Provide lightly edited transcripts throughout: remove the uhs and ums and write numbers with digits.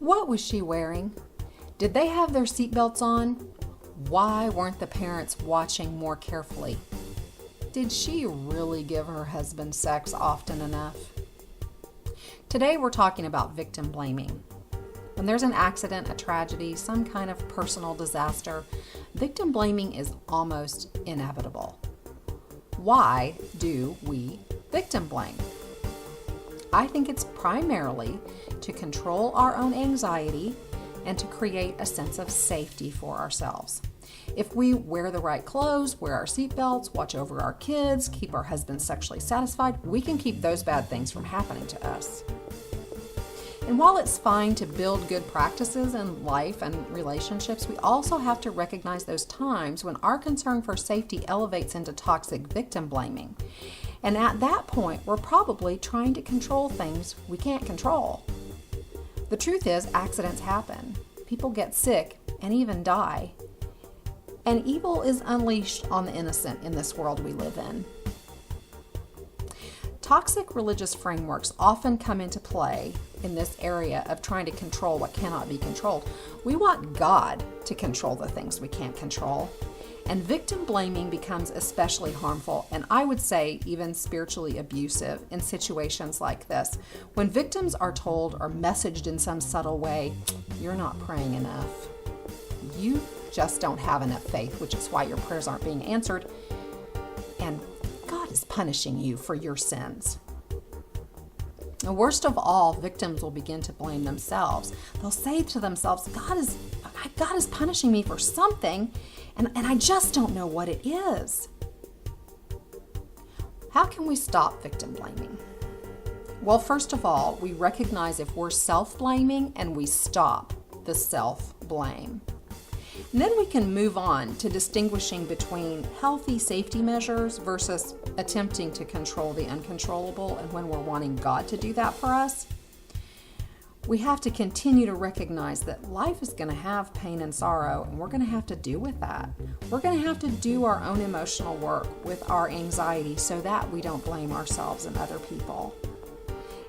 What was she wearing? Did they have their seatbelts on? Why weren't the parents watching more carefully? Did she really give her husband sex often enough? Today we're talking about victim blaming. When there's an accident, a tragedy, some kind of personal disaster, victim blaming is almost inevitable. Why do we victim blame? I think it's primarily to control our own anxiety and to create a sense of safety for ourselves. If we wear the right clothes, wear our seatbelts, watch over our kids, keep our husbands sexually satisfied, we can keep those bad things from happening to us. And while it's fine to build good practices in life and relationships, we also have to recognize those times when our concern for safety elevates into toxic victim blaming. And at that point, we're probably trying to control things we can't control. The truth is, accidents happen. People get sick and even die. And evil is unleashed on the innocent in this world we live in. Toxic religious frameworks often come into play in this area of trying to control what cannot be controlled. We want God to control the things we can't control. And victim blaming becomes especially harmful, and I would say even spiritually abusive in situations like this. When victims are told or messaged in some subtle way, you're not praying enough. You just don't have enough faith, which is why your prayers aren't being answered. And God is punishing you for your sins. And worst of all, victims will begin to blame themselves. They'll say to themselves, God is punishing me for something, and I just don't know what it is. How can we stop victim blaming? Well, first of all, we recognize if we're self-blaming and we stop the self-blame. And then we can move on to distinguishing between healthy safety measures versus attempting to control the uncontrollable and when we're wanting God to do that for us. We have to continue to recognize that life is going to have pain and sorrow, and we're going to have to deal with that. We're going to have to do our own emotional work with our anxiety so that we don't blame ourselves and other people.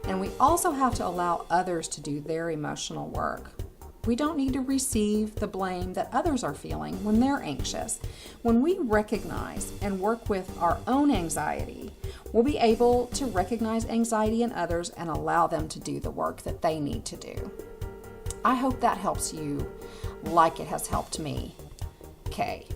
And we also have to allow others to do their emotional work. We don't need to receive the blame that others are feeling when they're anxious. When we recognize and work with our own anxiety, we'll be able to recognize anxiety in others and allow them to do the work that they need to do. I hope that helps you like it has helped me. Okay,